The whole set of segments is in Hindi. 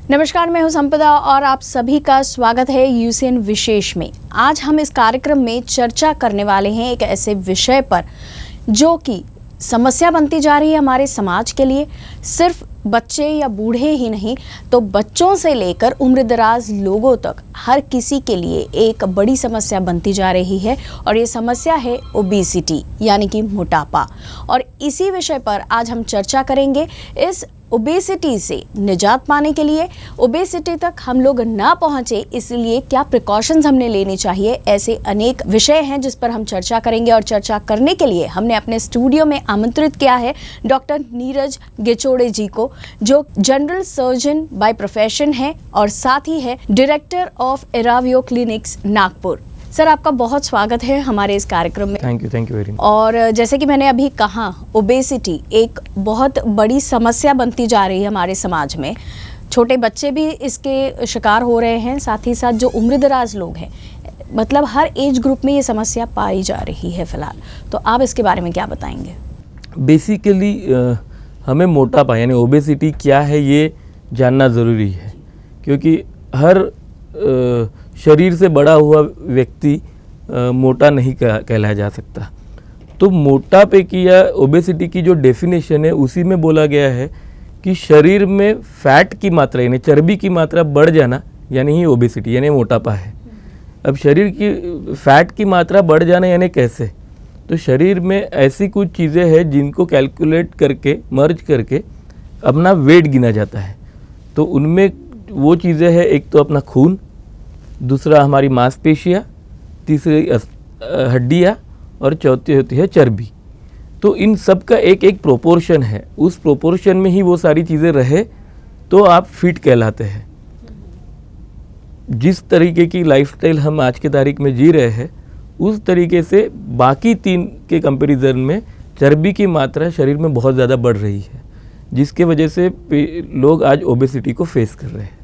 नमस्कार, मैं हूं संपदा और आप सभी का स्वागत है यूसीएन विशेष में। आज हम इस कार्यक्रम में चर्चा करने वाले हैं एक ऐसे विषय पर जो कि समस्या बनती जा रही है हमारे समाज के लिए। सिर्फ बच्चे या बूढ़े ही नहीं तो बच्चों से लेकर उम्रदराज लोगों तक हर किसी के लिए एक बड़ी समस्या बनती जा रही है और ये समस्या है ओबेसिटी यानी कि मोटापा। और इसी विषय पर आज हम चर्चा करेंगे। इस ओबेसिटी से निजात पाने के लिए, ओबेसिटी तक हम लोग ना पहुंचे इसलिए क्या प्रिकॉशंस हमने लेनी चाहिए, ऐसे अनेक विषय हैं जिस पर हम चर्चा करेंगे। और चर्चा करने के लिए हमने अपने स्टूडियो में आमंत्रित किया है डॉक्टर नीरज गेचोड़े जी को, जो जनरल सर्जन बाय प्रोफेशन है और साथ ही है डायरेक्टर ऑफ एरावियो क्लिनिक्स नागपुर। सर, आपका बहुत स्वागत है हमारे इस कार्यक्रम में। Thank you very much. और जैसे कि मैंने अभी कहा, ओबेसिटी एक बहुत बड़ी समस्या बनती जा रही है हमारे समाज में। छोटे बच्चे भी इसके शिकार हो रहे हैं, साथ ही साथ जो उम्रदराज लोग हैं, मतलब हर एज ग्रुप में ये समस्या पाई जा रही है फिलहाल। तो आप इसके बारे में क्या बताएंगे? बेसिकली हमें मोटापा यानी ओबेसिटी क्या है ये जानना ज़रूरी है, क्योंकि हर शरीर से बड़ा हुआ व्यक्ति मोटा नहीं कहलाया जा सकता। तो मोटापे की या ओबेसिटी की जो डेफिनेशन है उसी में बोला गया है कि शरीर में फैट की मात्रा यानी चर्बी की मात्रा बढ़ जाना यानी ही ओबेसिटी यानी मोटापा है। अब शरीर की फैट की मात्रा बढ़ जाना यानी कैसे? तो शरीर में ऐसी कुछ चीज़ें हैं जिनको कैलकुलेट करके मर्ज करके अपना वेट गिना जाता है। तो उनमें वो चीज़ें हैं, एक तो अपना खून, दूसरा हमारी मांसपेशियाँ, तीसरी हड्डियाँ और चौथी होती है चर्बी। तो इन सब का एक एक प्रोपोर्शन है, उस प्रोपोर्शन में ही वो सारी चीज़ें रहे तो आप फिट कहलाते हैं। जिस तरीके की लाइफस्टाइल हम आज के तारीख में जी रहे हैं उस तरीके से बाकी तीन के कंपैरिजन में चर्बी की मात्रा शरीर में बहुत ज़्यादा बढ़ रही है, जिसके वजह से लोग आज ओबेसिटी को फेस कर रहे हैं।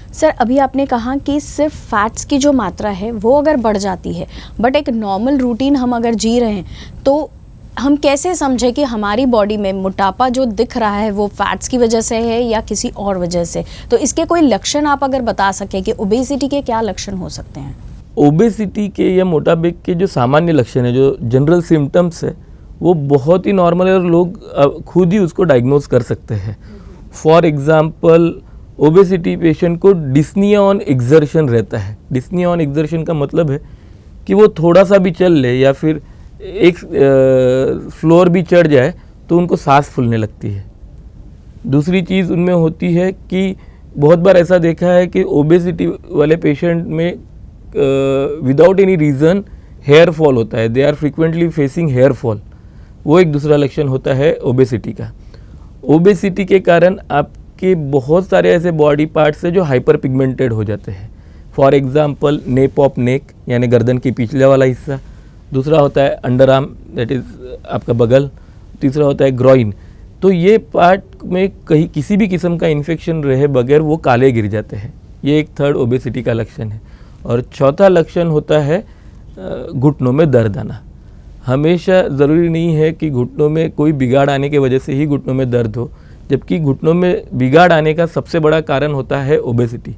सर, अभी आपने कहा कि सिर्फ फैट्स की जो मात्रा है वो अगर बढ़ जाती है, बट एक नॉर्मल रूटीन हम अगर जी रहे हैं तो हम कैसे समझें कि हमारी बॉडी में मोटापा जो दिख रहा है वो फैट्स की वजह से है या किसी और वजह से? तो इसके कोई लक्षण आप अगर बता सकें कि ओबेसिटी के क्या लक्षण हो सकते हैं? ओबेसिटी के या मोटापे के जो सामान्य लक्षण है, जो जनरल सिम्टम्स है, वो बहुत ही नॉर्मल है और लोग खुद ही उसको डायग्नोज कर सकते हैं। फॉर एग्जाम्पल, ओबेसिटी पेशेंट को डिस्निया ऑन एक्सर्शन रहता है। डिस्निया ऑन एक्सर्शन का मतलब है कि वो थोड़ा सा भी चल ले या फिर एक फ्लोर भी चढ़ जाए तो उनको सांस फूलने लगती है। दूसरी चीज़ उनमें होती है कि बहुत बार ऐसा देखा है कि ओबेसिटी वाले पेशेंट में without any reason hair fall होता है। They are frequently facing hair fall. वो एक दूसरा लक्षण होता है ओबेसिटी का। ओबेसिटी के कारण आपके बहुत सारे ऐसे बॉडी पार्ट्स हैं जो हाइपर पिगमेंटेड हो जाते हैं। For example, nap of neck यानी गर्दन की पिछला वाला हिस्सा, दूसरा होता है अंडर आर्म दैट इज़ आपका बगल, तीसरा होता है ग्रॉइन। तो ये पार्ट में कहीं किसी भी किस्म का इन्फेक्शन रहे बगैर वो काले गिर जाते हैं। ये एक थर्ड ओबेसिटी का लक्षण है। और चौथा लक्षण होता है घुटनों में दर्द आना। हमेशा ज़रूरी नहीं है कि घुटनों में कोई बिगाड़ आने की वजह से ही घुटनों में दर्द हो, जबकि घुटनों में बिगाड़ आने का सबसे बड़ा कारण होता है ओबेसिटी,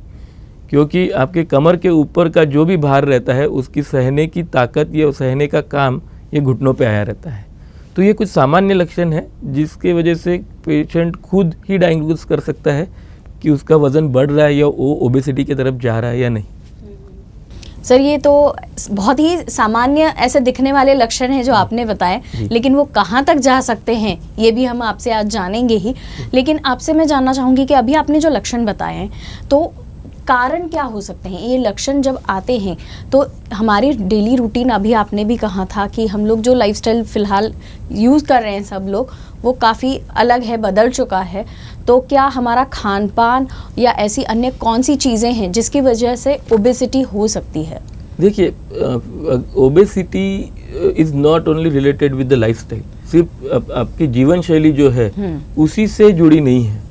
क्योंकि आपके कमर के ऊपर का जो भी भार रहता है उसकी सहने की ताकत या सहने का काम ये घुटनों पे आया रहता है। तो ये कुछ सामान्य लक्षण है जिसके वजह से पेशेंट खुद ही डायग्नोज कर सकता है कि उसका वज़न बढ़ रहा है या वो ओबेसिटी की तरफ जा रहा है या नहीं। सर, ये तो बहुत ही सामान्य ऐसे दिखने वाले लक्षण हैं जो आपने बताए, लेकिन वो कहाँ तक जा सकते हैं ये भी हम आपसे आज जानेंगे ही। लेकिन आपसे मैं जानना चाहूँगी कि अभी आपने जो लक्षण बताए हैं तो कारण क्या हो सकते हैं? ये लक्षण जब आते हैं तो हमारी डेली रूटीन, अभी आपने भी कहा था कि हम लोग जो लाइफस्टाइल फ़िलहाल यूज़ कर रहे हैं सब लोग, वो काफ़ी अलग है, बदल चुका है। तो क्या हमारा खान पान या ऐसी अन्य कौन सी चीज़ें हैं जिसकी वजह से ओबेसिटी हो सकती है? देखिए, obesity is not only related with the lifestyle. सिर्फ आपकी जीवन शैली जो है उसी से जुड़ी नहीं है,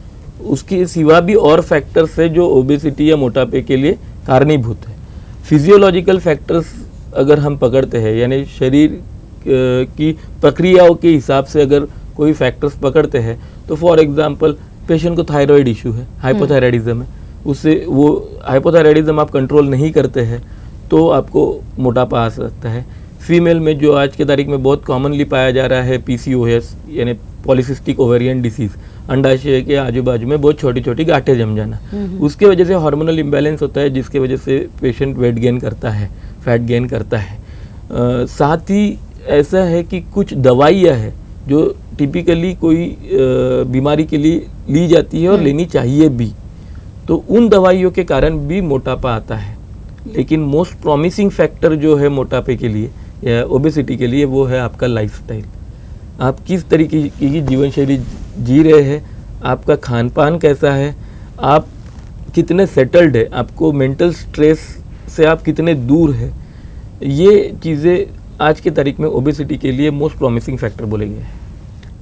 उसके सिवा भी और फैक्टर्स है जो ओबेसिटी या मोटापे के लिए कारणीभूत है। फिजियोलॉजिकल फैक्टर्स अगर हम पकड़ते हैं, यानी शरीर की प्रक्रियाओं के हिसाब से अगर कोई फैक्टर्स पकड़ते हैं, तो फॉर एग्जांपल पेशेंट को थायराइड इशू है, हाइपोथायराइडिज्म है, उससे वो हाइपोथायराइडिज्म आप कंट्रोल नहीं करते हैं तो आपको मोटापा आ सकता है। फीमेल में जो आज के तारीख में बहुत कॉमनली पाया जा रहा है PCOS यानी पॉलीसिस्टिक ओवेरियन डिसीज, अंडाशय के आजू बाजू में बहुत छोटी छोटी गांठें जम जाना, उसके वजह से हार्मोनल इम्बैलेंस होता है, जिसके वजह से पेशेंट वेट गेन करता है, फैट गेन करता है। साथ ही ऐसा है कि कुछ दवाइयाँ हैं जो टिपिकली कोई बीमारी के लिए ली जाती है और लेनी चाहिए भी, तो उन दवाइयों के कारण भी मोटापा आता है। लेकिन मोस्ट प्रॉमिसिंग फैक्टर जो है मोटापे के लिए या ओबेसिटी के लिए वो है आपका लाइफस्टाइल। आप किस तरीके की जीवन शैली जी रहे हैं, आपका खान पान कैसा है, आप कितने सेटल्ड है, आपको मेंटल स्ट्रेस से आप कितने दूर है, ये चीज़ें आज की तारीख में ओबेसिटी के लिए मोस्ट प्रॉमिसिंग फैक्टर बोले गए हैं।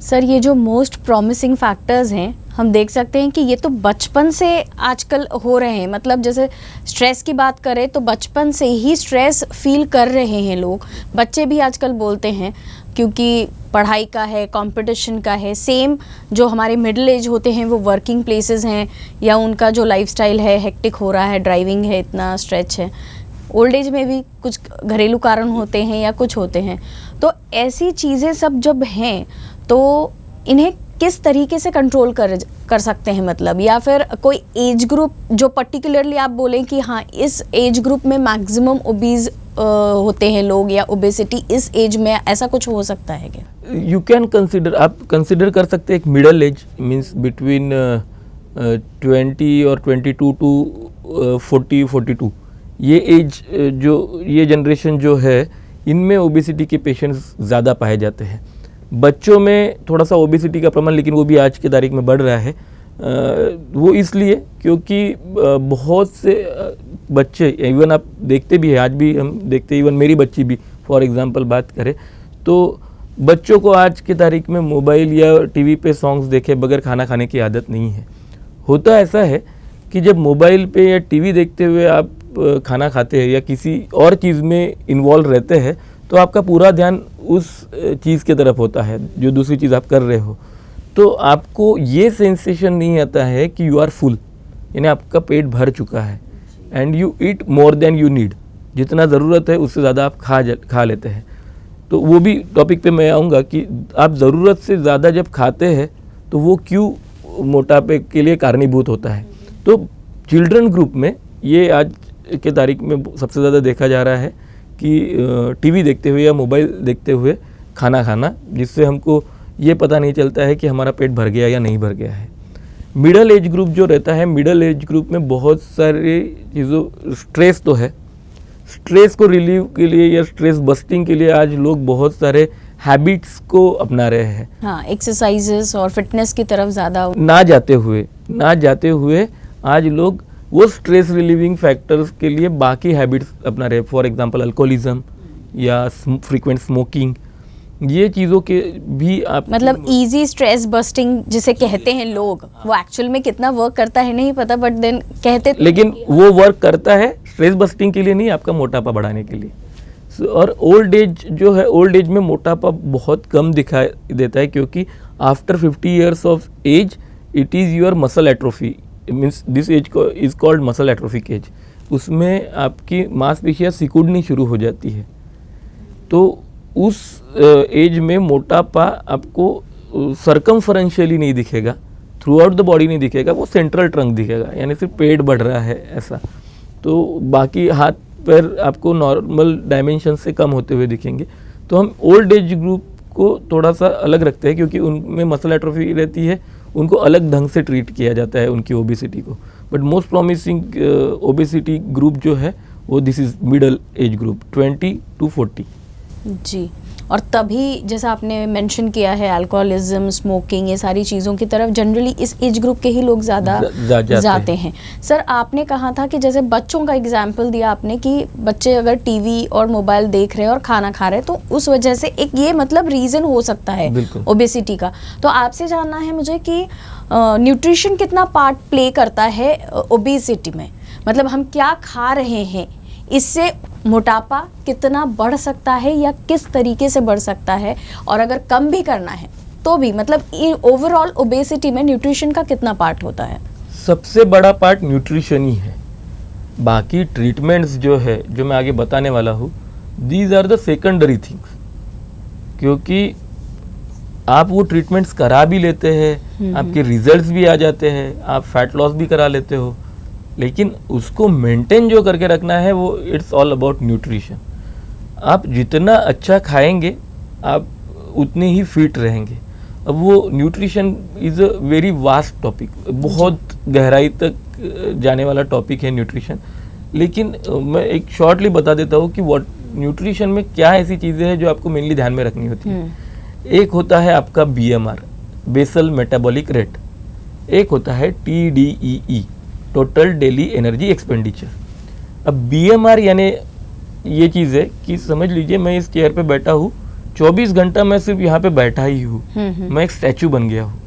सर, ये जो मोस्ट प्रॉमिसिंग फैक्टर्स हैं, हम देख सकते हैं कि ये तो बचपन से आजकल हो रहे हैं। मतलब जैसे स्ट्रेस की बात करें तो बचपन से ही स्ट्रेस फील कर रहे हैं लोग, बच्चे भी आजकल बोलते हैं, क्योंकि पढ़ाई का है, कंपटीशन का है। सेम जो हमारे मिडिल एज होते हैं वो वर्किंग प्लेसेस हैं या उनका जो लाइफस्टाइल है हेक्टिक हो रहा है, ड्राइविंग है, इतना स्ट्रेच है। ओल्ड एज में भी कुछ घरेलू कारण होते हैं या कुछ होते हैं। तो ऐसी चीज़ें सब जब हैं तो इन्हें किस तरीके से कंट्रोल कर सकते हैं, मतलब, या फिर कोई एज ग्रुप जो पर्टिकुलरली आप बोलें कि हाँ इस एज ग्रुप में मैक्सिमम ओबीज होते हैं लोग या ओबेसिटी इस एज में, ऐसा कुछ हो सकता है क्या? यू कैन कंसिडर, आप कंसिडर कर सकते हैं एक मिडल एज, मीन्स बिटवीन 20 और 22 टू 40-42, ये एज जो ये जनरेशन जो है इनमें ओबेसिटी के पेशेंट्स ज़्यादा पाए जाते हैं। बच्चों में थोड़ा सा ओबेसिटी का प्रमाण, लेकिन वो भी आज की तारीख में बढ़ रहा है। वो इसलिए क्योंकि बहुत से बच्चे, इवन आप देखते भी हैं, आज भी हम देखते हैं, इवन मेरी बच्ची भी फॉर एग्जांपल बात करें तो बच्चों को आज की तारीख में मोबाइल या टीवी पे सॉन्ग्स देखे बगैर खाना खाने की आदत नहीं है। होता ऐसा है कि जब मोबाइल पे या टीवी देखते हुए आप खाना खाते हैं या किसी और चीज़ में इन्वॉल्व रहते हैं तो आपका पूरा ध्यान उस चीज़ की तरफ होता है जो दूसरी चीज़ आप कर रहे हो, तो आपको ये सेंसेशन नहीं आता है कि यू आर फुल, यानी आपका पेट भर चुका है, and you eat more than you need, जितना ज़रूरत है उससे ज़्यादा आप खा लेते हैं। तो वो भी टॉपिक पे मैं आऊँगा कि आप ज़रूरत से ज़्यादा जब खाते हैं तो वो क्यों मोटापे के लिए कारणीभूत होता है। तो चिल्ड्रन ग्रुप में ये आज के तारीख में सबसे ज़्यादा देखा जा रहा है कि टीवी देखते हुए या मोबाइल देखते हुए खाना खाना, जिससे हमको ये पता नहीं चलता है कि हमारा पेट भर गया या नहीं भर गया है। मिडल एज ग्रुप जो रहता है, मिडल एज ग्रुप में बहुत सारी चीज़ों, स्ट्रेस तो है, स्ट्रेस को रिलीव के लिए या स्ट्रेस बस्टिंग के लिए आज लोग बहुत सारे हैबिट्स को अपना रहे हैं। हाँ, एक्सरसाइजेस और फिटनेस की तरफ ज़्यादा ना जाते हुए आज लोग वो स्ट्रेस रिलीविंग फैक्टर्स के लिए बाकी हैबिट्स अपना रहे, फॉर एग्जांपल अल्कोहलिज्म या फ्रीक्वेंट स्मोकिंग, ये चीज़ों के भी आप, मतलब इजी स्ट्रेस बस्टिंग जिसे कहते हैं लोग, वो एक्चुअल में कितना वर्क करता है नहीं पता, बट देन कहते, लेकिन वो वर्क करता है स्ट्रेस बस्टिंग के लिए, नहीं आपका मोटापा बढ़ाने के लिए। और ओल्ड एज जो है, ओल्ड एज में मोटापा बहुत कम दिखाई देता है, क्योंकि after 50 years of age it is your muscle atrophy, means this age को is called muscle atrophic age. उसमें आपकी मांसपेशियाँ सिकुड़नी शुरू हो जाती है, तो उस एज में मोटापा आपको सर्कमफरेंशियली नहीं दिखेगा, थ्रू आउट द बॉडी नहीं दिखेगा, वो सेंट्रल ट्रंक दिखेगा, यानी सिर्फ पेट बढ़ रहा है ऐसा। तो बाकी हाथ पैर आपको नॉर्मल डायमेंशन से कम होते हुए दिखेंगे। तो हम ओल्ड एज ग्रुप को थोड़ा सा अलग रखते हैं, क्योंकि उनमें मसल एट्रोफी रहती है, उनको अलग ढंग से ट्रीट किया जाता है उनकी ओबेसिटी को। But most promising obesity group जो है वो this is middle age group 20 to 40। जी, और तभी जैसा आपने मेंशन किया है अल्कोहलिज्म, स्मोकिंग, ये सारी चीज़ों की तरफ जनरली इस एज ग्रुप के ही लोग ज़्यादा जाते हैं। सर, आपने कहा था कि जैसे बच्चों का एग्जाम्पल दिया आपने कि बच्चे अगर टीवी और मोबाइल देख रहे हैं और खाना खा रहे हैं तो उस वजह से एक ये मतलब रीज़न हो सकता है ओबेसिटी का। तो आपसे जानना है मुझे कि न्यूट्रिशन कितना पार्ट प्ले करता है ओबेसिटी में, मतलब हम क्या खा रहे हैं इससे मोटापा कितना बढ़ सकता है या किस तरीके से बढ़ सकता है, और अगर कम भी करना है तो भी, मतलब ओवरऑल ओबेसिटी में न्यूट्रिशन का कितना पार्ट होता है? सबसे बड़ा पार्ट न्यूट्रिशन ही है। बाकी ट्रीटमेंट्स जो है, जो मैं आगे बताने वाला हूँ, these are the secondary things, क्योंकि आप वो ट्रीटमेंट्स करा भी लेते हैं, आपके रिजल्ट्स भी आ जाते हैं, आप फैट लॉस भी करा लेते हो, लेकिन उसको मेंटेन जो करके रखना है वो इट्स ऑल अबाउट न्यूट्रिशन। आप जितना अच्छा खाएंगे आप उतने ही फिट रहेंगे। अब वो nutrition is a very vast topic, बहुत गहराई तक जाने वाला टॉपिक है न्यूट्रिशन, लेकिन मैं एक शॉर्टली बता देता हूँ कि व्हाट न्यूट्रिशन में क्या ऐसी चीज़ें हैं जो आपको मेनली ध्यान में रखनी होती है। एक होता है आपका BMR, बेसल मेटाबॉलिक रेट, एक होता है TDEE, total daily energy expenditure. अब BMR यानी ये चीज़ है कि समझ लीजिए मैं इस चेयर पे बैठा हूँ, 24 घंटा मैं सिर्फ यहाँ पे बैठा ही हूँ, मैं एक स्टैचू बन गया हूँ,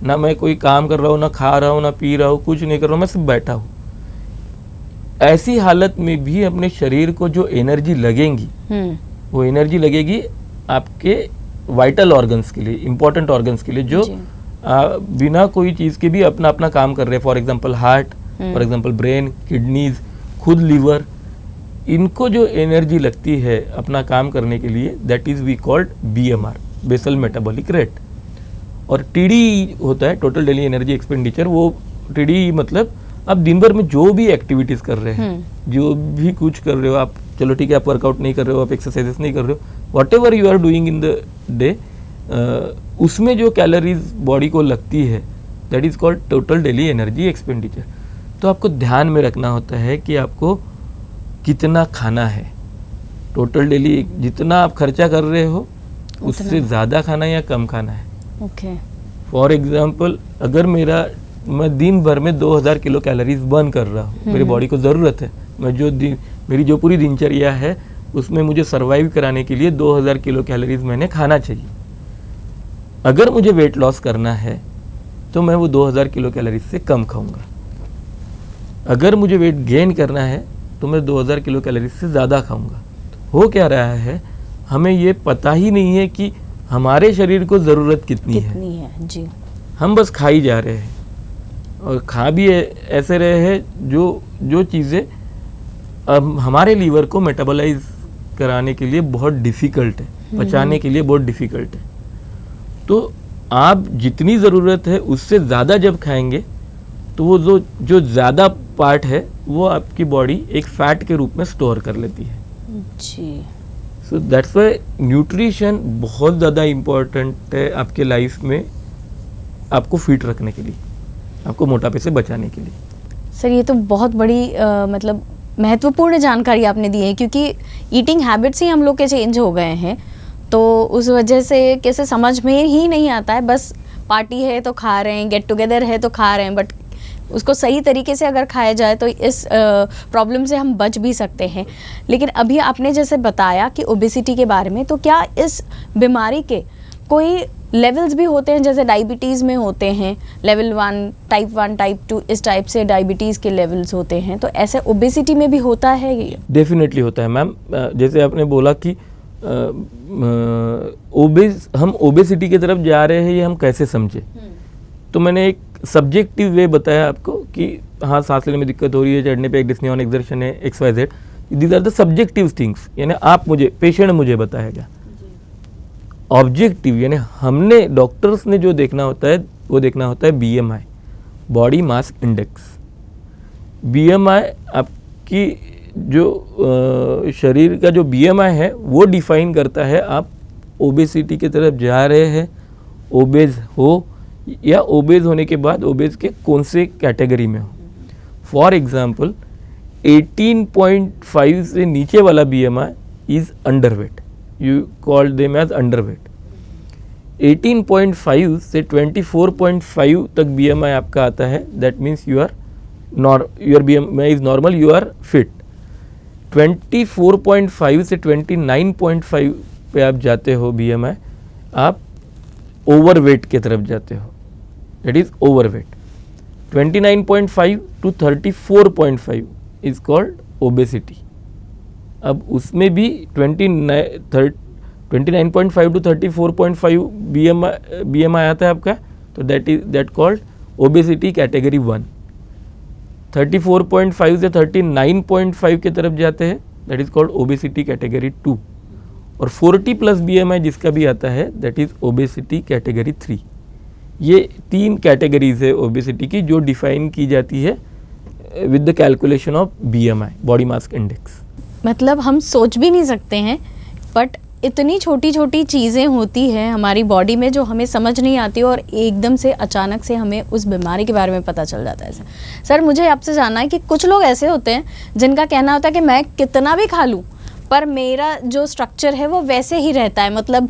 ना मैं कोई काम कर रहा हूँ, ना खा रहा हूँ, ना पी रहा हूँ, कुछ नहीं कर रहा हूँ, मैं सिर्फ बैठा हूँ। ऐसी हालत में भी अपने शरीर को जो एनर्जी लगेगी वो एनर्जी लगेगी आपके वाइटल ऑर्गन्स के लिए, इंपॉर्टेंट ऑर्गन्स के लिए, जो बिना कोई चीज़ के भी अपना अपना काम कर रहे हैं। For example heart, for example brain, kidneys, खुद लीवर, इनको जो एनर्जी लगती है अपना काम करने के लिए, that is we called BMR, basal metabolic rate. और TDE होता है टोटल डेली एनर्जी एक्सपेंडिचर। वो TDE मतलब आप दिन भर में जो भी एक्टिविटीज़ कर रहे हैं, जो भी कुछ कर रहे हो आप, चलो ठीक है आप वर्कआउट नहीं कर रहे हो, आप एक्सरसाइजेस नहीं कर रहे हो, whatever you are doing in the day, उसमें जो कैलोरीज बॉडी को लगती है that is called total daily energy expenditure. तो आपको ध्यान में रखना होता है कि आपको कितना खाना है। टोटल डेली जितना आप खर्चा कर रहे हो उससे ज़्यादा खाना है या कम खाना है। ओके। फॉर एग्जांपल अगर मैं दिन भर में 2000 किलो कैलोरीज बर्न कर रहा हूँ, मेरी बॉडी को ज़रूरत है, मेरी जो पूरी दिनचर्या है उसमें मुझे सर्वाइव कराने के लिए 2000 किलो कैलोरीज मैंने खाना चाहिए। अगर मुझे वेट लॉस करना है तो मैं वो 2000 किलो कैलोरीज से कम खाऊंगा। अगर मुझे वेट गेन करना है तो मैं 2000 किलो कैलोरीज से ज़्यादा खाऊंगा। हो क्या रहा है, हमें ये पता ही नहीं है कि हमारे शरीर को ज़रूरत कितनी है जी। हम बस खा ही जा रहे हैं, और खा भी ऐसे रहे हैं जो चीज़ें अब हमारे लीवर को मेटाबोलाइज कराने के लिए बहुत डिफ़िकल्ट है, पचाने के लिए बहुत डिफ़िकल्ट है। तो आप जितनी ज़रूरत है उससे ज़्यादा जब खाएंगे तो वो जो ज़्यादा पार्ट है वो आपकी बॉडी एक फैट के रूप में स्टोर कर लेती है जी। सो दैट्स वाई न्यूट्रिशन बहुत ज़्यादा इम्पोर्टेंट है आपके लाइफ में, आपको फिट रखने के लिए, आपको मोटापे से बचाने के लिए। सर ये तो बहुत बड़ी मतलब महत्वपूर्ण जानकारी आपने दी है, क्योंकि ईटिंग हैबिट्स ही हम लोग के चेंज हो गए हैं, तो उस वजह से कैसे समझ में ही नहीं आता है, बस पार्टी है तो खा रहे हैं, गेट टुगेदर है तो खा रहे हैं, बट उसको सही तरीके से अगर खाया जाए तो इस प्रॉब्लम से हम बच भी सकते हैं। लेकिन अभी आपने जैसे बताया कि ओबेसिटी के बारे में, तो क्या इस बीमारी के कोई लेवल्स भी होते हैं, जैसे डायबिटीज़ में होते हैं लेवल 1, टाइप 1, टाइप 2, इस टाइप से डायबिटीज़ के लेवल्स होते हैं, तो ऐसे ओबेसिटी में भी होता है ये? डेफिनेटली होता है मैम। जैसे आपने बोला कि हम ओबेसिटी की तरफ जा रहे हैं, ये हम कैसे समझे, तो मैंने एक सब्जेक्टिव वे बताया आपको कि हाँ सांस लेने में दिक्कत हो रही है, चढ़ने पे एक डिस्नी ऑन एक्सर्शन है, XYZ, these are the subjective things, यानी आप मुझे, पेशेंट मुझे बताएगा। ऑब्जेक्टिव यानी हमने, डॉक्टर्स ने जो देखना होता है वो देखना होता है BMI, body mass index. BMI आपकी जो शरीर का जो BMI है वो डिफाइन करता है आप ओबेसिटी की तरफ जा रहे हैं, ओबेज हो या ओबेज होने के बाद ओबेज के कौन से कैटेगरी में हो। फॉर एग्जांपल 18.5 से नीचे वाला BMI is underweight, you called them as underweight. 18.5 से 24.5 तक BMI आपका आता है, that means your BMI is normal, you are fit. 24.5 से 29.5 पे आप जाते हो BMI, आप ओवरवेट की तरफ जाते हो, that is overweight. 29.5 to 34.5 is called obesity, अब उसमें भी 29.5 टू 34.5 BMI आता है आपका, तो दैट कॉल्ड ओबेसिटी कैटेगरी 1। 34.5 से 39.5 की तरफ जाते हैं, that is called obesity category 2। और 40 प्लस BMI जिसका भी आता है, दैट इज ओबेसिटी कैटेगरी 3। ये 3 कैटेगरीज है ओबेसिटी की जो डिफाइन की जाती है with the calculation of BMI, body mass index. मतलब हम सोच भी नहीं सकते हैं, बट इतनी छोटी छोटी चीज़ें होती हैं हमारी बॉडी में जो हमें समझ नहीं आती और एकदम से अचानक से हमें उस बीमारी के बारे में पता चल जाता है। सर मुझे आपसे जानना है कि कुछ लोग ऐसे होते हैं जिनका कहना होता है कि मैं कितना भी खा लूँ पर मेरा जो स्ट्रक्चर है वो वैसे ही रहता है, मतलब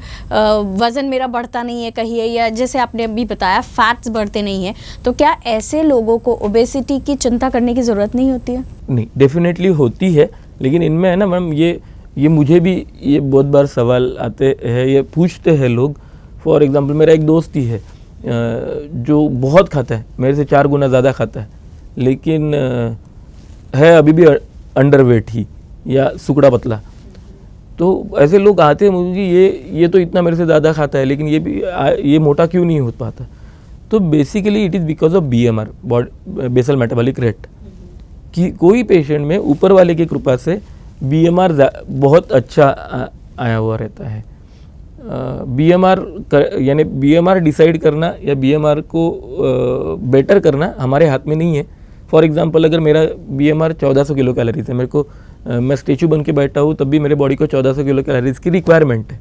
वज़न मेरा बढ़ता नहीं है कहीं, या जैसे आपने अभी बताया फैट्स बढ़ते नहीं हैं, तो क्या ऐसे लोगों को ओबेसिटी की चिंता करने की ज़रूरत नहीं होती है? नहीं, डेफिनेटली होती है, लेकिन इनमें है ना मैम, ये मुझे भी ये बहुत बार सवाल आते हैं, ये पूछते हैं लोग। फॉर एग्जांपल मेरा एक दोस्त ही है जो बहुत खाता है, मेरे से 4 गुना ज़्यादा खाता है, लेकिन है अभी भी अंडरवेट ही या सुकड़ा पतला। तो ऐसे लोग आते हैं मुझे, ये तो इतना मेरे से ज़्यादा खाता है लेकिन ये मोटा क्यों नहीं हो पाता? तो basically it is because of BMR, basal metabolic rate. कि कोई पेशेंट में ऊपर वाले की कृपा से BMR बहुत अच्छा आया हुआ रहता है। यानी BMR डिसाइड करना या BMR को बेटर करना हमारे हाथ में नहीं है। फॉर एग्जांपल अगर मेरा BMR 1400 किलो कैलोरीज है, मेरे को मैं स्टेचू बन के बैठा हूँ तब भी मेरे बॉडी को 1400 किलो कैलोरीज की रिक्वायरमेंट है।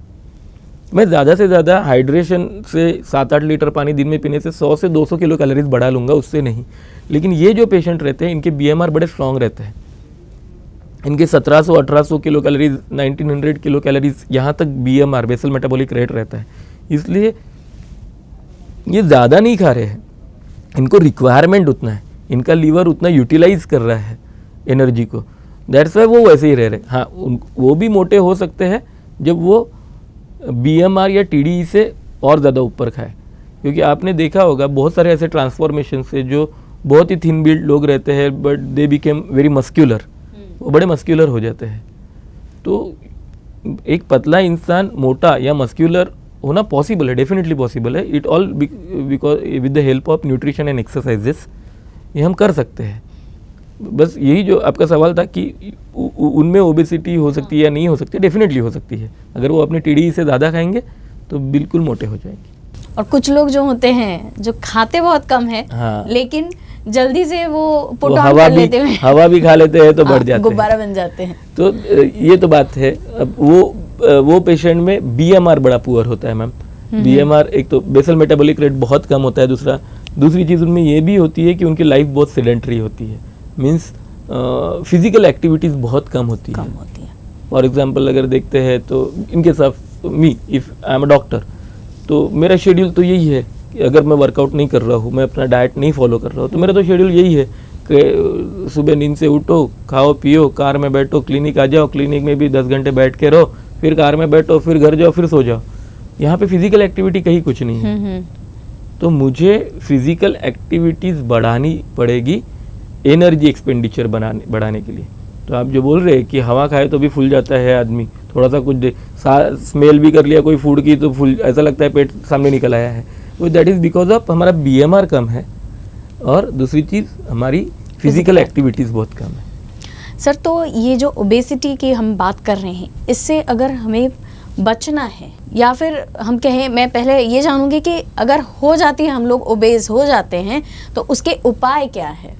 मैं ज़्यादा से ज़्यादा हाइड्रेशन से 7-8 लीटर पानी दिन में पीने से 100 से 200 किलो कैलोरीज बढ़ा लूँगा, उससे नहीं। लेकिन ये जो पेशेंट रहते हैं इनके BMR बड़े स्ट्रॉन्ग रहते हैं, इनके 1700-1800 किलो कैलोरीज, 1900 किलो कैलोरीज यहाँ तक BMR बेसल मेटाबॉलिक रेट रहता है। इसलिए ये ज़्यादा नहीं खा रहे हैं, इनको रिक्वायरमेंट उतना है, इनका लीवर उतना यूटिलाइज कर रहा है एनर्जी को, दैट्स वाई वो वैसे ही रह रहे। हाँ, वो भी मोटे हो सकते हैं जब वो BMR या TDE से और ज़्यादा ऊपर खाए, क्योंकि आपने देखा होगा बहुत सारे ऐसे ट्रांसफॉर्मेशन से जो बहुत ही थिन बिल्ड लोग रहते हैं but they became very muscular, वो बड़े मस्क्यूलर हो जाते हैं। तो एक पतला इंसान मोटा या मस्क्यूलर होना पॉसिबल है, डेफिनेटली पॉसिबल है। It all because with the help of nutrition and exercises ये हम कर सकते हैं। बस यही जो आपका सवाल था कि उनमें ओबेसिटी हो सकती है या नहीं हो सकती है, डेफिनेटली हो सकती है। अगर वो अपने TDE से ज़्यादा खाएंगे तो बिल्कुल मोटे हो जाएंगे। और कुछ लोग जो होते हैं जो खाते बहुत कम है, हाँ, लेकिन जल्दी से वो पुट ऑन हवा कर भी लेते हैं, हवा भी खा लेते हैं तो बढ़ जाते हैं, गुब्बारा बन जाते हैं। तो ये तो बात है। अब वो पेशेंट में BMR बड़ा पुअर होता है मैम। BMR एक तो बेसल मेटाबॉलिक रेट बहुत कम होता है, दूसरी चीज़ उनमें ये भी होती है कि उनकी लाइफ बहुत सेडेंटरी होती है, मीन्स फिजिकल एक्टिविटीज़ बहुत कम होती है। फॉर एग्जांपल अगर देखते हैं तो इनके साथ me if I am a doctor, तो मेरा शेड्यूल तो यही है कि अगर मैं वर्कआउट नहीं कर रहा हूँ, मैं अपना डाइट नहीं फॉलो कर रहा हूँ, तो मेरा तो शेड्यूल यही है कि सुबह नींद से उठो, खाओ पियो, कार में बैठो, क्लिनिक आ जाओ, क्लिनिक में भी 10 घंटे बैठ के रहो, फिर कार में बैठो, फिर घर जाओ, फिर सो जाओ। यहाँ पे फिजिकल एक्टिविटी कहीं कुछ नहीं है। तो मुझे फिजिकल एक्टिविटीज़ बढ़ानी पड़ेगी एनर्जी एक्सपेंडिचर बढ़ाने के लिए। तो आप जो बोल रहे हैं कि हवा खाए तो भी फूल जाता है आदमी, थोड़ा सा कुछ स्मेल भी कर लिया कोई फूड की तो फूल, ऐसा लगता है पेट सामने निकल आया है, वो दैट इज़ बिकॉज ऑफ हमारा BMR कम है और दूसरी चीज़ हमारी फिजिकल एक्टिविटीज़ बहुत कम है। सर, तो ये जो ओबेसिटी की हम बात कर रहे हैं, इससे अगर हमें बचना है, या फिर हम कहें, मैं पहले ये जानूंगी कि अगर हो जाती है, हम लोग ओबेस हो जाते हैं, तो उसके उपाय क्या है?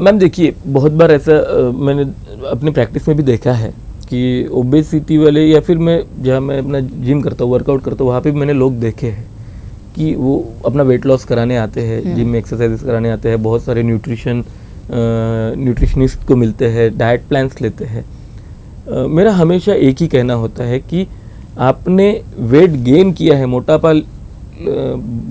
मैम देखिए, बहुत बार ऐसा मैंने अपनी प्रैक्टिस में भी देखा है कि ओबेसिटी वाले, या फिर मैं जहाँ मैं अपना जिम करता हूँ, वर्कआउट करता हूँ, वहाँ पे भी मैंने लोग देखे हैं कि वो अपना वेट लॉस कराने आते हैं, जिम में एक्सरसाइजेस कराने आते हैं, बहुत सारे न्यूट्रिशनिस्ट को मिलते हैं, डाइट प्लान्स लेते हैं। मेरा हमेशा एक ही कहना होता है कि आपने वेट गेन किया है, मोटापा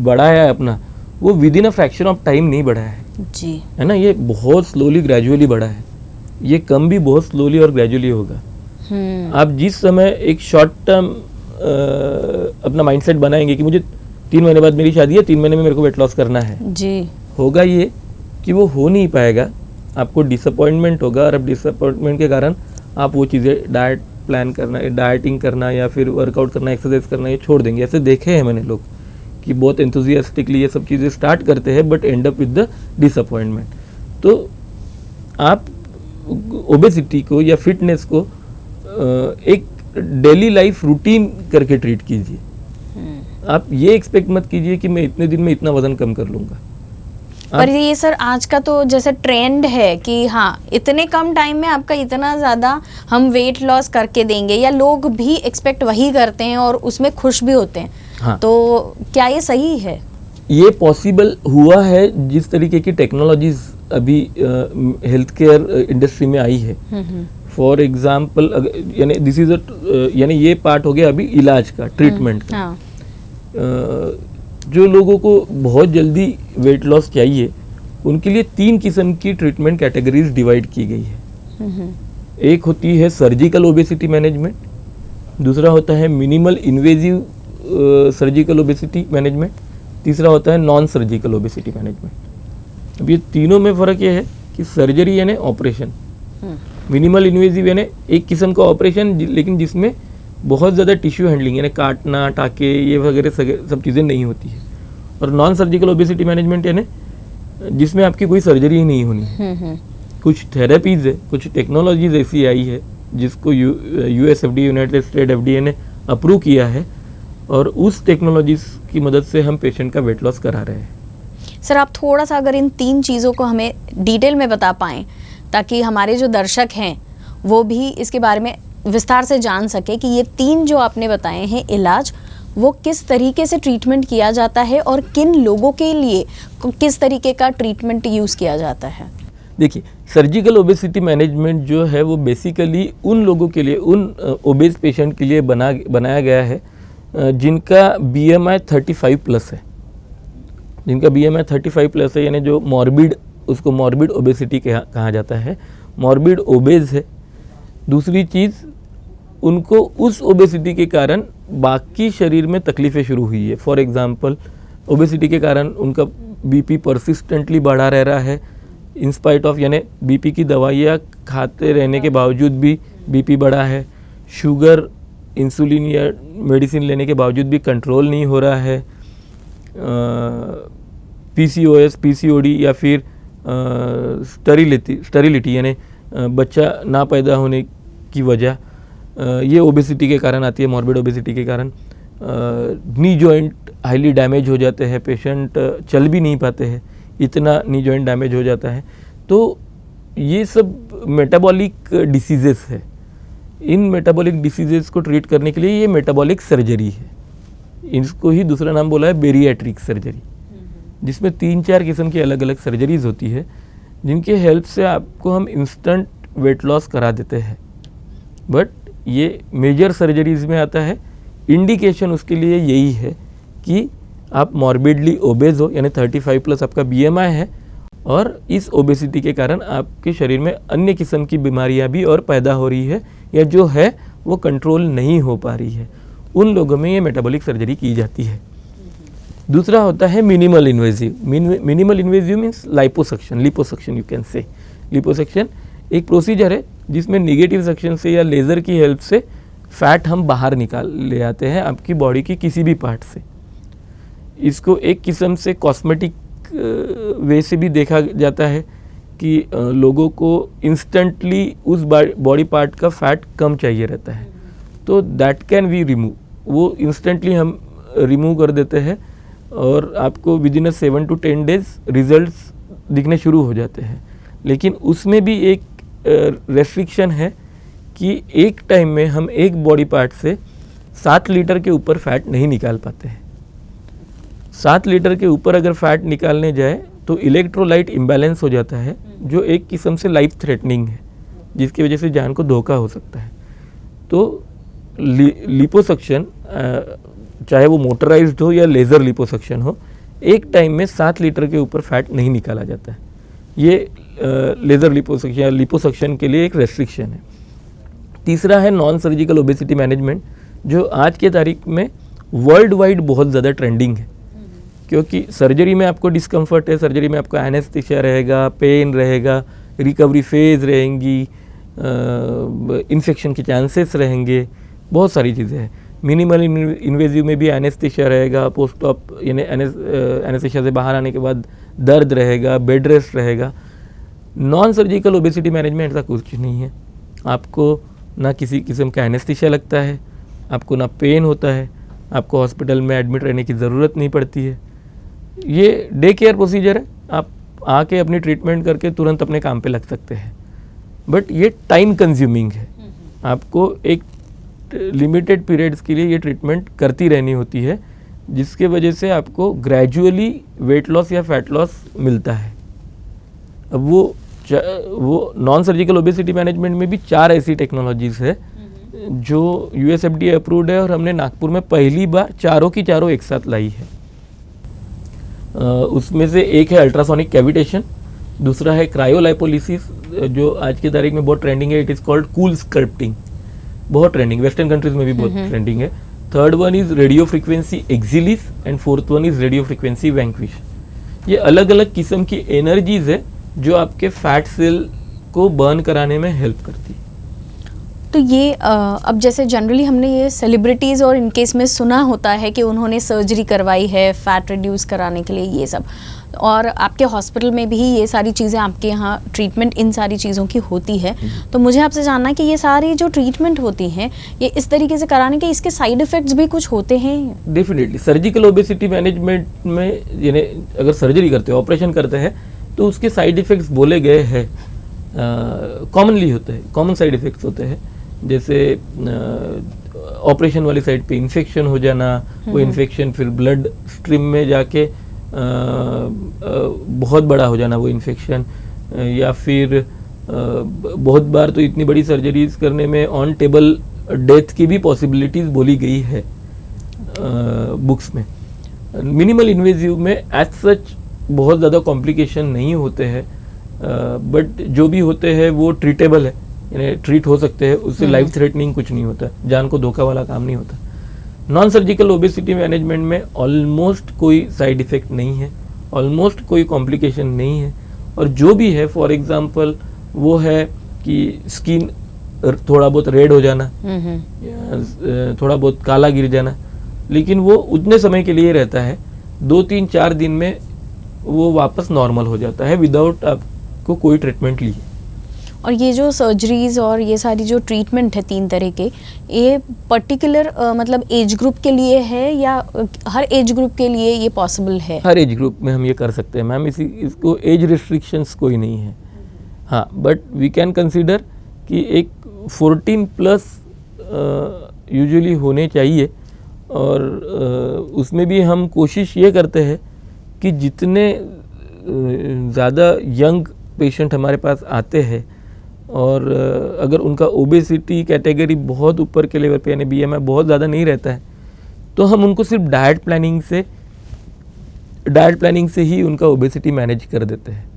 बढ़ाया है अपना, वो with in a fraction of time नहीं बढ़ाया है जी, है ना, ये बहुत स्लोली ग्रेजुअली बढ़ा है। ये कम भी बहुत स्लोली और ग्रेजुअली होगा। आप जिस समय एक शॉर्ट टर्म अपना माइंडसेट बनाएंगे कि मुझे 3 महीने बाद मेरी शादी है, 3 महीने में मेरे को वेट लॉस करना है जी, होगा ये कि वो हो नहीं पाएगा आपको डिसअपॉइंटमेंट होगा, और अब डिसअपॉइंटमेंट के कारण आप वो चीज़ें डाइट प्लान करना, डाइटिंग करना या फिर वर्कआउट करना, एक्सरसाइज करना ये छोड़ देंगे। ऐसे देखे हैं मैंने लोग कि बहुत एंथुजियास्टिकली ये सब चीज़ें स्टार्ट करते हैं but and up with the disappointment. तो आप ओबेसिटी को या फिटनेस को एक डेली लाइफ रूटीन करके ट्रीट कीजिए। आप ये एक्सपेक्ट मत कीजिए कि मैं इतने दिन में इतना वजन कम कर लूँगा। पर ये सर आज का तो जैसे ट्रेंड है कि हाँ इतने कम टाइम में आपका इतना ज़्यादा हम वेट लॉस करके देंगे, या लोग भी एक्सपेक्ट वही करते हैं और उसमें खुश भी होते हैं। हाँ। तो क्या ये सही है? ये पॉसिबल हुआ है जिस तरीके की टेक्नोलॉजीज अभी हेल्थ केयर इंडस्ट्री में आई है। फॉर एग्जाम्पल यानी दिस इज यानी ये पार्ट हो गया अभी इलाज का, ट्रीटमेंट का। हाँ। जो लोगों को बहुत जल्दी वेट लॉस चाहिए उनके लिए 3 किस्म की ट्रीटमेंट कैटेगरीज डिवाइड की गई है। एक होती है सर्जिकल ओबेसिटी मैनेजमेंट, दूसरा होता है minimal invasive surgical obesity management, तीसरा होता है नॉन सर्जिकल ओबेसिटी मैनेजमेंट। अब ये तीनों में फ़र्क ये है कि सर्जरी यानी ऑपरेशन, मिनिमल इन्वेजिव यानी एक किस्म का ऑपरेशन लेकिन जिसमें बहुत ज़्यादा टिश्यू हैंडलिंग यानी काटना, टाके ये वगैरह सब चीज़ें नहीं होती है, और नॉन सर्जिकल ओबेसिटी मैनेजमेंट यानी जिसमें आपकी कोई सर्जरी ही नहीं होनी है। कुछ थेरेपीज़ है, कुछ टेक्नोलॉजीज ऐसी आई है जिसको USFDA यूनाइटेड स्टेट FDA ने अप्रूव किया है, और उस टेक्नोलॉजीज की मदद से हम पेशेंट का वेट लॉस करा रहे हैं। सर आप थोड़ा सा अगर इन 3 चीज़ों को हमें डिटेल में बता पाएँ ताकि हमारे जो दर्शक हैं वो भी इसके बारे में विस्तार से जान सके कि ये 3 जो आपने बताए हैं इलाज, वो किस तरीके से ट्रीटमेंट किया जाता है और किन लोगों के लिए किस तरीके का ट्रीटमेंट यूज़ किया जाता है। देखिए, सर्जिकल ओबेसिटी मैनेजमेंट जो है वो बेसिकली उन लोगों के लिए, उन ओबेस पेशेंट के लिए बनाया गया है जिनका BMI 35 प्लस है। जिनका BMI 35 प्लस है यानी जो मॉर्बिड, उसको मॉर्बिड ओबेसिटी कहा जाता है, मॉर्बिड ओबेज है। दूसरी चीज़, उनको उस ओबेसिटी के कारण बाकी शरीर में तकलीफ़ें शुरू हुई है। फॉर एग्ज़ाम्पल, ओबेसिटी के कारण उनका BP परसिस्टेंटली बढ़ा रह रहा है इंस्पाइट ऑफ, यानी BP की दवाइयाँ खाते रहने के बावजूद भी BP बढ़ा है। शुगर, इंसुलिन या मेडिसिन लेने के बावजूद भी कंट्रोल नहीं हो रहा है। PCOS, PCOD या फिर स्टरिलिटी यानी बच्चा ना पैदा होने की वजह ये ओबेसिटी के कारण आती है, मॉर्बिड ओबेसिटी के कारण। नी जॉइंट हाईली डैमेज हो जाते हैं, पेशेंट चल भी नहीं पाते हैं, इतना नी जॉइंट डैमेज हो जाता है। तो ये सब मेटाबॉलिक डिसीजेस है। इन मेटाबॉलिक डिसीजेस को ट्रीट करने के लिए ये मेटाबॉलिक सर्जरी है। इसको ही दूसरा नाम बोला है बेरियाट्रिक सर्जरी, जिसमें 3-4 किस्म की अलग अलग सर्जरीज होती है जिनके हेल्प से आपको हम इंस्टेंट वेट लॉस करा देते हैं। बट ये मेजर सर्जरीज में आता है। इंडिकेशन उसके लिए यही है कि आप मॉर्बिडली ओबेज हो, यानी 35 प्लस आपका BMI है, और इस ओबेसिटी के कारण आपके शरीर में अन्य किस्म की बीमारियां भी और पैदा हो रही है, या जो है वो कंट्रोल नहीं हो पा रही है। उन लोगों में ये मेटाबॉलिक सर्जरी की जाती है। दूसरा होता है minimal invasive. Minimal invasive means liposuction you can say. Liposuction एक प्रोसीजर है जिसमें निगेटिव सक्शन से या लेज़र की हेल्प से फैट हम बाहर निकाल ले आते हैं आपकी बॉडी की किसी भी पार्ट से। इसको एक किस्म से कॉस्मेटिक वे से भी देखा जाता है कि लोगों को इंस्टेंटली उस बॉडी पार्ट का फैट कम चाहिए रहता है, तो दैट कैन वी रिमूव। वो इंस्टेंटली हम रिमूव कर देते हैं और आपको with in 7 to 10 days results दिखने शुरू हो जाते हैं। लेकिन उसमें भी एक रेस्ट्रिक्शन है कि एक टाइम में हम एक बॉडी पार्ट से 7 लीटर के ऊपर फैट नहीं निकाल पाते हैं। 7 लीटर के ऊपर अगर फैट निकालने जाए तो इलेक्ट्रोलाइट इम्बैलेंस हो जाता है, जो एक किस्म से लाइफ थ्रेटनिंग है, जिसकी वजह से जान को धोखा हो सकता है। तो लिपोसक्शन, चाहे वो मोटराइज्ड हो या लेज़र लिपोसक्शन हो, एक टाइम में 7 लीटर के ऊपर फैट नहीं निकाला जाता है। ये लेज़र लिपोसक्शन या लिपोसक्शन के लिए एक रेस्ट्रिक्शन है। तीसरा है नॉन सर्जिकल ओबेसिटी मैनेजमेंट, जो आज के तारीख में वर्ल्ड वाइड बहुत ज़्यादा ट्रेंडिंग है, क्योंकि सर्जरी में आपको डिस्कम्फर्ट है, सर्जरी में आपको एनेस्थीसिया रहेगा, पेन रहेगा, रिकवरी फेज़ रहेंगी, इन्फेक्शन के चांसेस रहेंगे, बहुत सारी चीज़ें हैं। मिनिमल इन्वेजिव में भी एनेस्थेशिया रहेगा, पोस्ट ऑप यानी एनेस्थेशिया से बाहर आने के बाद दर्द रहेगा, बेड रेस्ट रहेगा। नॉन सर्जिकल ओबेसिटी मैनेजमेंट ऐसा कुछ नहीं है। आपको ना किसी किस्म का एनेस्थेशिया लगता है, आपको ना पेन होता है, आपको हॉस्पिटल में एडमिट रहने की ज़रूरत नहीं पड़ती है। ये डे केयर प्रोसीजर है, आप आके अपनी ट्रीटमेंट करके तुरंत अपने काम पे लग सकते हैं। बट ये टाइम कंज्यूमिंग है, आपको एक लिमिटेड पीरियड्स के लिए ये ट्रीटमेंट करती रहनी होती है, जिसके वजह से आपको ग्रेजुअली वेट लॉस या फैट लॉस मिलता है। अब वो नॉन सर्जिकल ओबेसिटी मैनेजमेंट में भी 4 ऐसी टेक्नोलॉजीज़ है जो USFDA अप्रूव्ड है, और हमने नागपुर में पहली बार चारों की चारों एक साथ लाई है। उसमें से एक है अल्ट्रासोनिक कैविटेशन, दूसरा है क्रायोलाइपोलिसिस जो आज की तारीख में बहुत ट्रेंडिंग है, it is called cool sculpting, बहुत ट्रेंडिंग, वेस्टर्न कंट्रीज में भी बहुत ट्रेंडिंग है। Third one is radio frequency Exilis and fourth one is radio frequency Vanquish. ये अलग अलग किस्म की एनर्जीज है जो आपके फैट सेल को बर्न कराने में हेल्प करती है। तो ये अब जैसे जनरली हमने ये सेलिब्रिटीज़ और इनके इसमें सुना होता है कि उन्होंने सर्जरी करवाई है फैट रिड्यूस कराने के लिए, ये सब, और आपके हॉस्पिटल में भी ये सारी चीज़ें, आपके यहाँ ट्रीटमेंट इन सारी चीज़ों की होती है। तो मुझे आपसे जानना है कि ये सारी जो ट्रीटमेंट होती हैं ये इस तरीके से कराने के इसके साइड इफ़ेक्ट्स भी कुछ होते हैं? डेफिनेटली सर्जिकल ओबेसिटी मैनेजमेंट में यानी अगर सर्जरी करते हैं, ऑपरेशन करते हैं, तो उसके साइड इफ़ेक्ट्स बोले गए हैं, कॉमनली होते हैं, कॉमन साइड इफ़ेक्ट्स होते हैं। जैसे ऑपरेशन वाली साइड पे इन्फेक्शन हो जाना, वो इन्फेक्शन फिर ब्लड स्ट्रीम में जाके बहुत बड़ा हो जाना वो इन्फेक्शन, या फिर बहुत बार तो इतनी बड़ी सर्जरीज करने में ऑन टेबल डेथ की भी पॉसिबिलिटीज़ बोली गई है बुक्स में। मिनिमल इन्वेजिव में एज सच बहुत ज़्यादा कॉम्प्लिकेशन नहीं होते हैं, बट जो भी होते हैं वो ट्रीटेबल है, यानी ट्रीट हो सकते हैं, उससे लाइफ थ्रेटनिंग कुछ नहीं होता, जान को धोखा वाला काम नहीं होता। नॉन सर्जिकल ओबेसिटी मैनेजमेंट में ऑलमोस्ट कोई साइड इफ़ेक्ट नहीं है, ऑलमोस्ट कोई कॉम्प्लिकेशन नहीं है, और जो भी है फॉर एग्जांपल वो है कि स्किन थोड़ा बहुत रेड हो जाना, या थोड़ा बहुत काला गिर जाना, लेकिन वो उतने समय के लिए रहता है, 2-3-4 दिन में वो वापस नॉर्मल हो जाता है विदाउट आपको कोई ट्रीटमेंट लिए। और ये जो सर्जरीज और ये सारी जो ट्रीटमेंट है 3 तरह के, ये पर्टिकुलर मतलब एज ग्रुप के लिए है या हर एज ग्रुप के लिए ये पॉसिबल है? हर एज ग्रुप में हम ये कर सकते हैं मैम, इसको एज रिस्ट्रिक्शंस कोई नहीं है। हाँ, बट वी कैन कंसीडर कि एक 14+ यूजुअली होने चाहिए, और उसमें भी हम कोशिश ये करते हैं कि जितने ज़्यादा यंग पेशेंट हमारे पास आते हैं और अगर उनका ओबेसिटी कैटेगरी बहुत ऊपर के लेवल पे यानी BMI बहुत ज़्यादा नहीं रहता है, तो हम उनको सिर्फ डाइट प्लानिंग से ही उनका ओबेसिटी मैनेज कर देते हैं।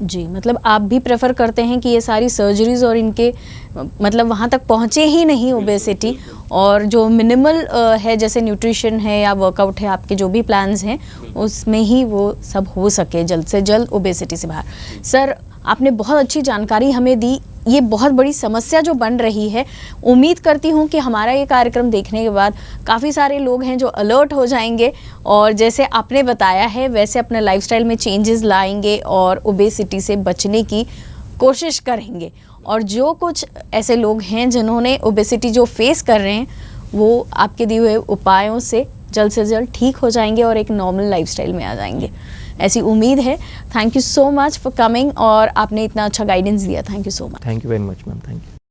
जी, मतलब आप भी प्रेफर करते हैं कि ये सारी सर्जरीज और इनके मतलब वहाँ तक पहुँचे ही नहीं ओबेसिटी, और जो मिनिमल है जैसे न्यूट्रिशन है या वर्कआउट है, आपके जो भी प्लान्स हैं उसमें ही वो सब हो सके जल्द से जल्द ओबेसिटी से बाहर। सर, आपने बहुत अच्छी जानकारी हमें दी, ये बहुत बड़ी समस्या जो बन रही है। उम्मीद करती हूँ कि हमारा ये कार्यक्रम देखने के बाद काफ़ी सारे लोग हैं जो अलर्ट हो जाएंगे और जैसे आपने बताया है वैसे अपने लाइफस्टाइल में चेंजेस लाएंगे और ओबेसिटी से बचने की कोशिश करेंगे। और जो कुछ ऐसे लोग हैं जिन्होंने ओबेसिटी जो फेस कर रहे हैं वो आपके दिए हुए उपायों से जल्द ठीक हो जाएंगे और एक नॉर्मल लाइफस्टाइल में आ जाएंगे, ऐसी उम्मीद है। Thank you so much for coming और आपने इतना अच्छा गाइडेंस दिया। Thank you so much. Thank you very much ma'am, thank you.